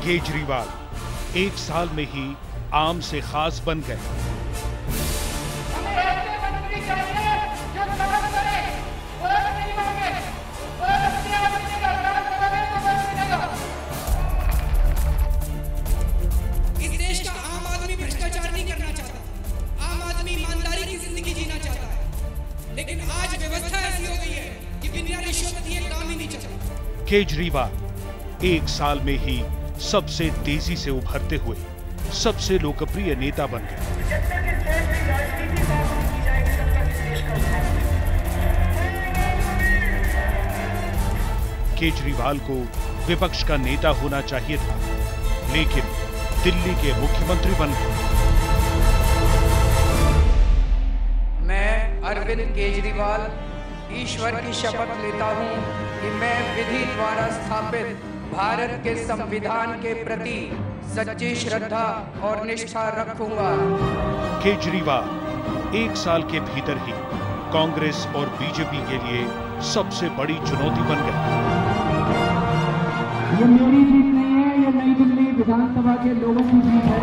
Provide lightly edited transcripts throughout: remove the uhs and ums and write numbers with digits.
केजरीवाल 1 साल में ही आम से खास बन गए। इस देश का आम आदमी भ्रष्टाचार नहीं करना चाहता, आम आदमी ईमानदारी की जिंदगी जीना चाहता है, लेकिन आज व्यवस्था ऐसी हो गई है कि बिना रिश्वत दिए काम ही नहीं चलता। केजरीवाल 1 साल में ही सबसे तेजी से उभरते हुए सबसे लोकप्रिय नेता बन गए। केजरीवाल को विपक्ष का नेता होना चाहिए था, लेकिन दिल्ली के मुख्यमंत्री बन गए। मैं अरविंद केजरीवाल ईश्वर की शपथ लेता हूं कि मैं विधि द्वारा स्थापित भारत के संविधान के प्रति सच्ची श्रद्धा और निष्ठा रखूंगा। केजरीवाल 1 साल के भीतर ही कांग्रेस और बीजेपी के लिए सबसे बड़ी चुनौती बन गए। ये मेरी जीत नहीं है, ये नई दिल्ली विधानसभा के लोगों की जीत है।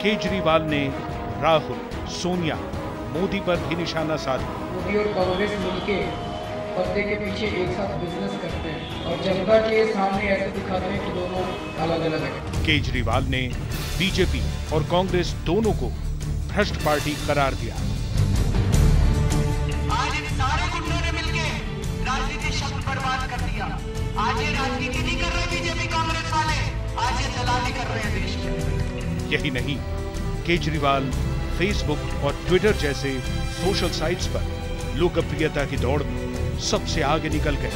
केजरीवाल ने राहुल, सोनिया, मोदी पर भी निशाना साधा। मोदी और कांग्रेस मिलकर पर्दे के पीछे एक साथ बिजनेस करते हैं और जनता के सामने ऐसे दिखाते हैं कि दोनों अलग अलग हैं। केजरीवाल ने बीजेपी और कांग्रेस दोनों को भ्रष्ट पार्टी करार दिया। आज इन सारे गुंडों ने मिलकर राजनीति शब्द बर्बाद कर दिया। आज ये राजनीति नहीं कर रहे बीजेपी कांग्रेस वाले, आज ये दलाली कर रहे हैं देश में। यही नहीं, केजरीवाल फेसबुक और ट्विटर जैसे सोशल साइट्स पर लोकप्रियता की दौड़ में सबसे आगे निकल गए।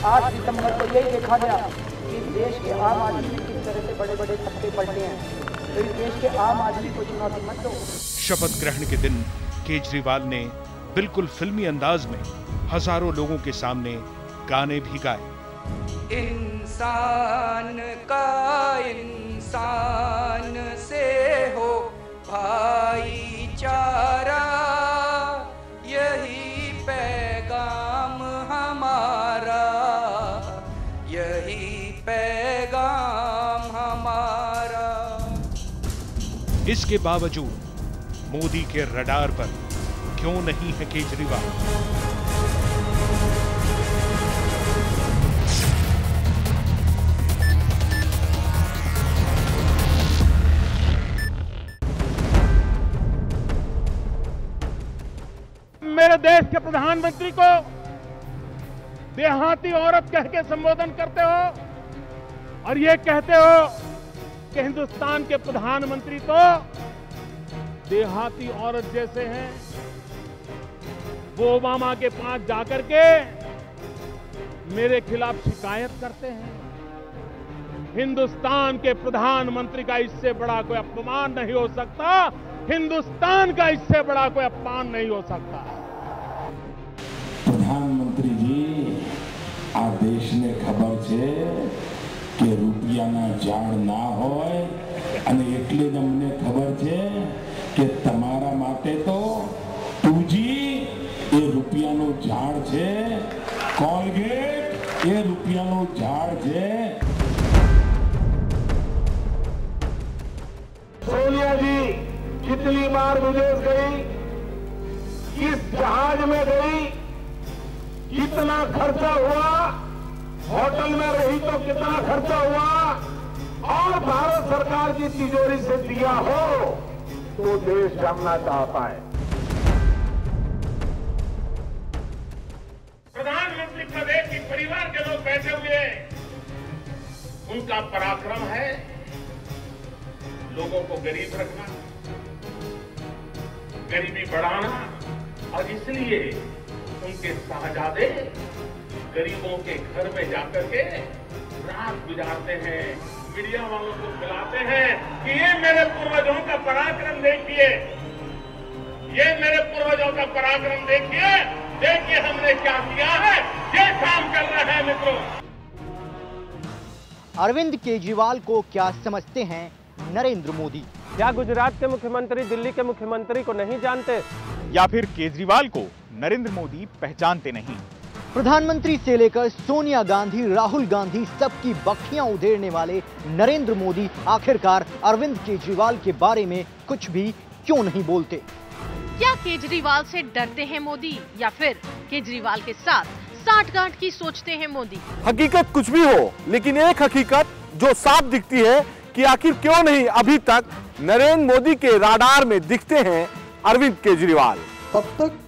8 सितंबर को यही देखा गया कि देश के आम आदमी किस तरह से बड़े बड़े थप्पे पलटे हैं, तो इस देश के आम आदमी को चुनौती मत दो। शपथ ग्रहण के दिन केजरीवाल ने बिल्कुल फिल्मी अंदाज में हजारों लोगों के सामने गाने भी गाए। इंसान का इंसान से हो भाईचारा, यही पैगाम हमारा, यही पैगाम हमारा। इसके बावजूद मोदी के रडार पर क्यों नहीं है केजरीवाल? मेरे देश के प्रधानमंत्री को देहाती औरत कह के संबोधन करते हो और ये कहते हो कि हिंदुस्तान के प्रधानमंत्री तो देहाती औरत जैसे हैं। वो ओबामा के पास जाकर के मेरे खिलाफ शिकायत करते हैं। हिंदुस्तान के प्रधानमंत्री का इससे बड़ा कोई अपमान नहीं हो सकता, हिंदुस्तान का इससे बड़ा कोई अपमान नहीं हो सकता। प्रधानमंत्री जी, आ देश ने खबर छे कि રૂપિયાના ઝાડ ના હોય અને એટલે જ અમને ખબર છે કે તમારા માટે તો 2G એ રૂપિયાનું ઝાડ છે, કોલગેટ એ રૂપિયાનું ઝાડ છે। सोनिया जी कितनी बार विदेश गई, किस जहाज में गई, कितना खर्चा हुआ, होटल में रही तो कितना खर्चा हुआ, और भारत सरकार की तिजोरी से दिया हो तो देश जानना चाहता है। प्रधानमंत्री प्रदेश के परिवार के लोग बैठे हुए, उनका पराक्रम है लोगों को गरीब रखना, गरीबी बढ़ाना, और इसलिए उनके साहजादे गरीबों के घर में जाकर के रात गुजारते हैं, मीडिया वालों को बुलाते हैं कि ये मेरे पूर्वजों का पराक्रम देखिए, ये मेरे पूर्वजों का पराक्रम देखिए, देखिए हमने क्या किया है, ये काम कर रहे हैं मित्रों। अरविंद केजरीवाल को क्या समझते हैं नरेंद्र मोदी? क्या गुजरात के मुख्यमंत्री दिल्ली के मुख्यमंत्री को नहीं जानते? या फिर केजरीवाल को नरेंद्र मोदी पहचानते नहीं? प्रधानमंत्री से लेकर सोनिया गांधी, राहुल गांधी, सबकी बखियां उधेड़ने वाले नरेंद्र मोदी आखिरकार अरविंद केजरीवाल के बारे में कुछ भी क्यों नहीं बोलते? क्या केजरीवाल से डरते हैं मोदी या फिर केजरीवाल के साथ साठगांठ की सोचते हैं मोदी? हकीकत कुछ भी हो, लेकिन एक हकीकत जो साफ दिखती है कि आखिर क्यों नहीं अभी तक नरेंद्र मोदी के राडार में दिखते हैं अरविंद केजरीवाल। तब तक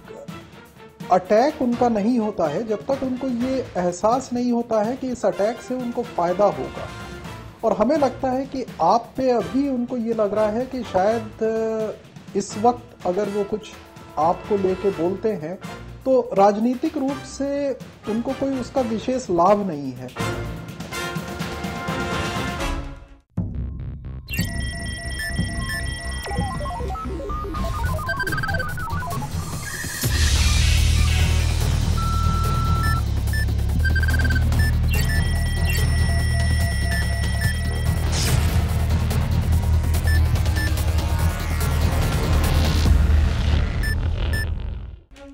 अटैक उनका नहीं होता है जब तक उनको ये एहसास नहीं होता है कि इस अटैक से उनको फायदा होगा। और हमें लगता है कि आप पे अभी उनको ये लग रहा है कि शायद इस वक्त अगर वो कुछ आपको लेके बोलते हैं तो राजनीतिक रूप से उनको कोई उसका विशेष लाभ नहीं है।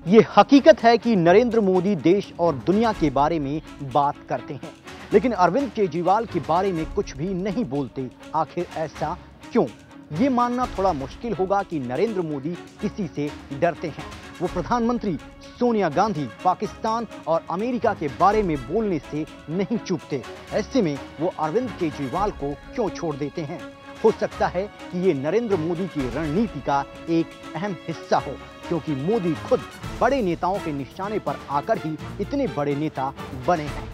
ये हकीकत है कि नरेंद्र मोदी देश और दुनिया के बारे में बात करते हैं, लेकिन अरविंद केजरीवाल के बारे में कुछ भी नहीं बोलते। आखिर ऐसा क्यों? ये मानना थोड़ा मुश्किल होगा कि नरेंद्र मोदी किसी से डरते हैं। वो प्रधानमंत्री सोनिया गांधी, पाकिस्तान और अमेरिका के बारे में बोलने से नहीं चूकते। ऐसे में वो अरविंद केजरीवाल को क्यों छोड़ देते हैं? हो सकता है कि ये नरेंद्र मोदी की रणनीति का एक अहम हिस्सा हो, क्योंकि मोदी खुद बड़े नेताओं के निशाने पर आकर ही इतने बड़े नेता बने हैं।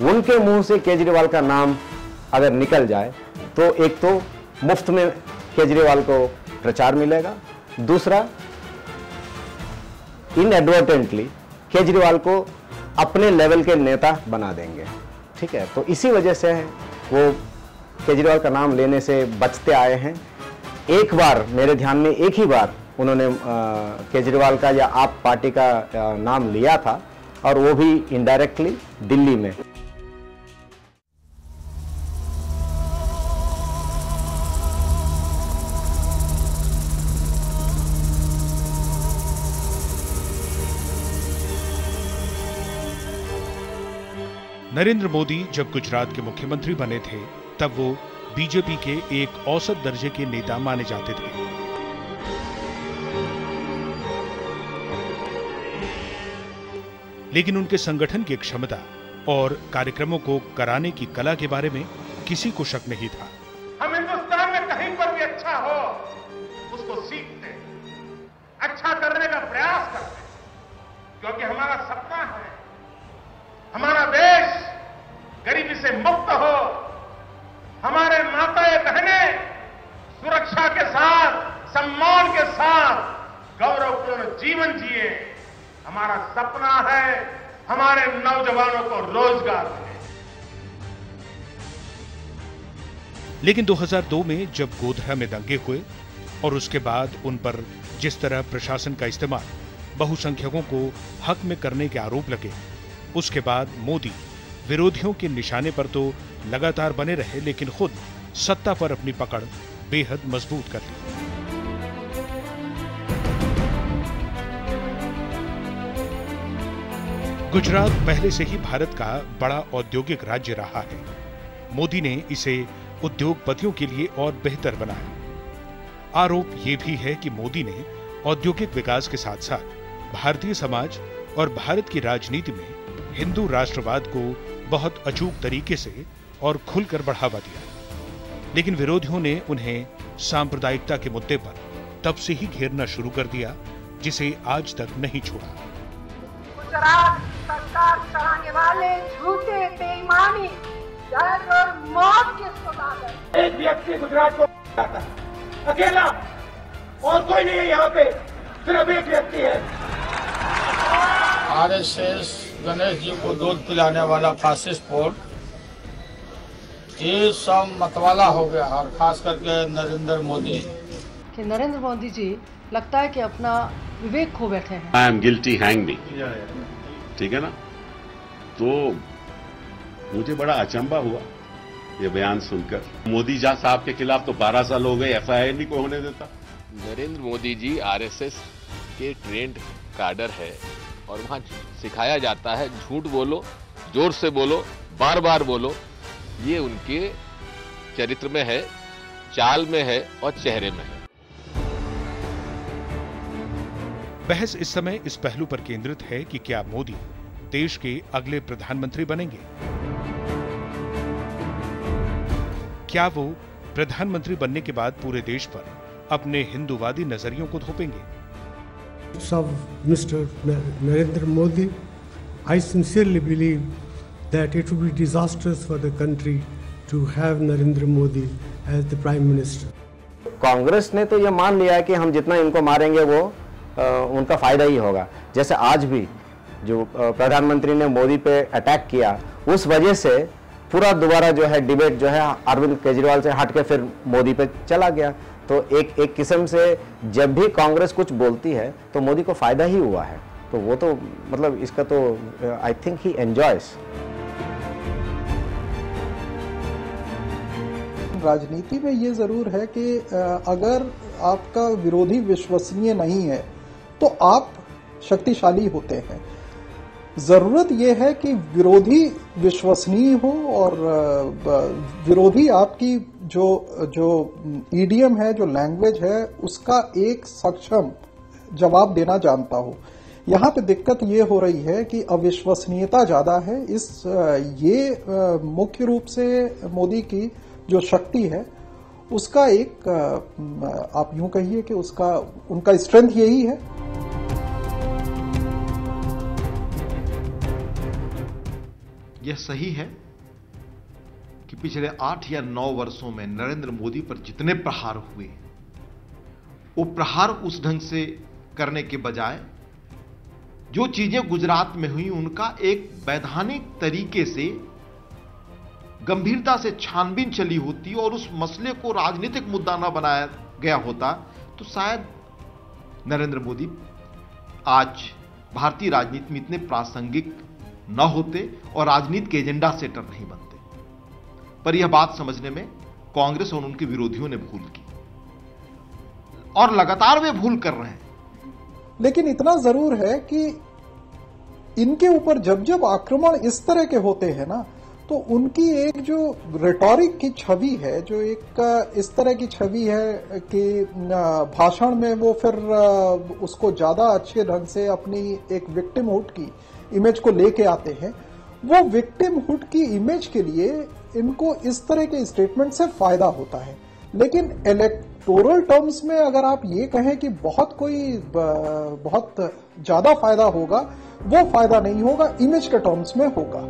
उनके मुंह से केजरीवाल का नाम अगर निकल जाए तो एक तो मुफ्त में केजरीवाल को प्रचार मिलेगा, दूसरा इनएडवर्टेंटली केजरीवाल को अपने लेवल के नेता बना देंगे। ठीक है, तो इसी वजह से वो केजरीवाल का नाम लेने से बचते आए हैं। एक बार मेरे ध्यान में एक ही बार उन्होंने केजरीवाल का या आप पार्टी का नाम लिया था, और वो भी इनडायरेक्टली दिल्ली में। नरेंद्र मोदी जब गुजरात के मुख्यमंत्री बने थे तब वो बीजेपी के एक औसत दर्जे के नेता माने जाते थे। लेकिन उनके संगठन की क्षमता और कार्यक्रमों को कराने की कला के बारे में किसी को शक नहीं था। हम हिंदुस्तान में कहीं पर भी अच्छा हो उसको सीखते, अच्छा करने का प्रयास करते, क्योंकि हमारा सपना है हमारा देश गरीबी से मुक्त हो, हमारे माताएं बहनें सुरक्षा के साथ, सम्मान के साथ गौरवपूर्ण जीवन जिए। हमारा सपना है हमारे नौजवानों को रोजगार मिले। लेकिन 2002 में जब गोधरा में दंगे हुए और उसके बाद उन पर जिस तरह प्रशासन का इस्तेमाल बहुसंख्यकों को हक में करने के आरोप लगे, उसके बाद मोदी विरोधियों के निशाने पर तो लगातार बने रहे, लेकिन खुद सत्ता पर अपनी पकड़ बेहद मजबूत कर ली। गुजरात पहले से ही भारत का बड़ा औद्योगिक राज्य रहा है। मोदी ने इसे उद्योगपतियों के लिए और बेहतर बनाया। आरोप यह भी है कि मोदी ने औद्योगिक विकास के साथ साथ भारतीय समाज और भारत की राजनीति में हिंदू राष्ट्रवाद को बहुत अचूक तरीके से और खुलकर बढ़ावा दिया। लेकिन विरोधियों ने उन्हें सांप्रदायिकता के मुद्दे पर तब से ही घेरना शुरू कर दिया, जिसे आज तक नहीं छोड़ा। गुजरात सरकार चलाने वाले झूठे, बेईमानी, डर और मौत के सौदागर। एक व्यक्ति गुजरात को आता है अकेला, और कोई नहीं है यहाँ पे, सिर्फ एक व्यक्ति है। आरएसएस गणेश जी को दूध पिलाने वाला फासिस्ट फोर्स, ये सब मतवाला हो गया, और खास करके नरेंद्र मोदी। कि नरेंद्र मोदी जी लगता है कि अपना विवेक खो बैठे हैं। आई एम गिल्टी, हैंग मी, ठीक है ना। तो मुझे बड़ा अचंभा हुआ ये बयान सुनकर। मोदी जा साहब के खिलाफ तो 12 साल हो गए, एफआईआर नहीं को होने देता। नरेंद्र मोदी जी आरएसएस के ट्रेंड काडर है, और वहां सिखाया जाता है झूठ बोलो, जोर से बोलो, बार बार बोलो। ये उनके चरित्र में है, चाल में है और चेहरे में है। बहस इस समय इस पहलू पर केंद्रित है कि क्या मोदी देश के अगले प्रधानमंत्री बनेंगे? क्या वो प्रधानमंत्री बनने के बाद पूरे देश पर अपने हिंदूवादी नजरियों को थोपेंगे? Of Mr. Narendra Modi, I sincerely believe that it would be disastrous for the country to have Narendra Modi as the Prime Minister. Congress ने तो ये मान लिया है कि हम जितना इनको मारेंगे वो उनका फायदा ही होगा। जैसे आज भी जो प्रधानमंत्री ने मोदी पे अटैक किया, उस वजह से पूरा दोबारा जो है डिबेट जो है अरविंद केजरीवाल से हट के फिर मोदी पे चला गया। तो एक किस्म से जब भी कांग्रेस कुछ बोलती है तो मोदी को फायदा ही हुआ है। तो वो तो मतलब इसका तो आई थिंक ही एंजॉयस। राजनीति में ये जरूर है कि अगर आपका विरोधी विश्वसनीय नहीं है तो आप शक्तिशाली होते हैं। जरूरत यह है कि विरोधी विश्वसनीय हो और विरोधी आपकी जो ईडीएम है, जो लैंग्वेज है, उसका एक सक्षम जवाब देना जानता हो। यहाँ पे दिक्कत ये हो रही है कि अविश्वसनीयता ज्यादा है। ये मुख्य रूप से मोदी की जो शक्ति है उसका एक आप यूं कहिए कि उनका स्ट्रेंथ यही है। यह सही है कि पिछले 8 या 9 वर्षों में नरेंद्र मोदी पर जितने प्रहार हुए, वो प्रहार उस ढंग से करने के बजाय जो चीजें गुजरात में हुई उनका एक वैधानिक तरीके से गंभीरता से छानबीन चली होती और उस मसले को राजनीतिक मुद्दा न बनाया गया होता तो शायद नरेंद्र मोदी आज भारतीय राजनीति में इतने प्रासंगिक न होते और राजनीति के एजेंडा सेटर नहीं बनते। पर यह बात समझने में कांग्रेस और उनके विरोधियों ने भूल की और लगातार वे भूल कर रहे हैं। लेकिन इतना जरूर है कि इनके ऊपर जब आक्रमण इस तरह के होते हैं ना, तो उनकी एक जो रेटोरिक की छवि है, जो एक इस तरह की छवि है कि भाषण में वो फिर उसको ज्यादा अच्छे ढंग से अपनी एक विक्टिमहुड की इमेज को लेके आते हैं। वो विक्टिमहुड की इमेज के लिए इनको इस तरह के स्टेटमेंट से फायदा होता है। लेकिन इलेक्टोरल टर्म्स में अगर आप ये कहें कि बहुत ज्यादा फायदा होगा, वो फायदा नहीं होगा, इमेज के टर्म्स में होगा।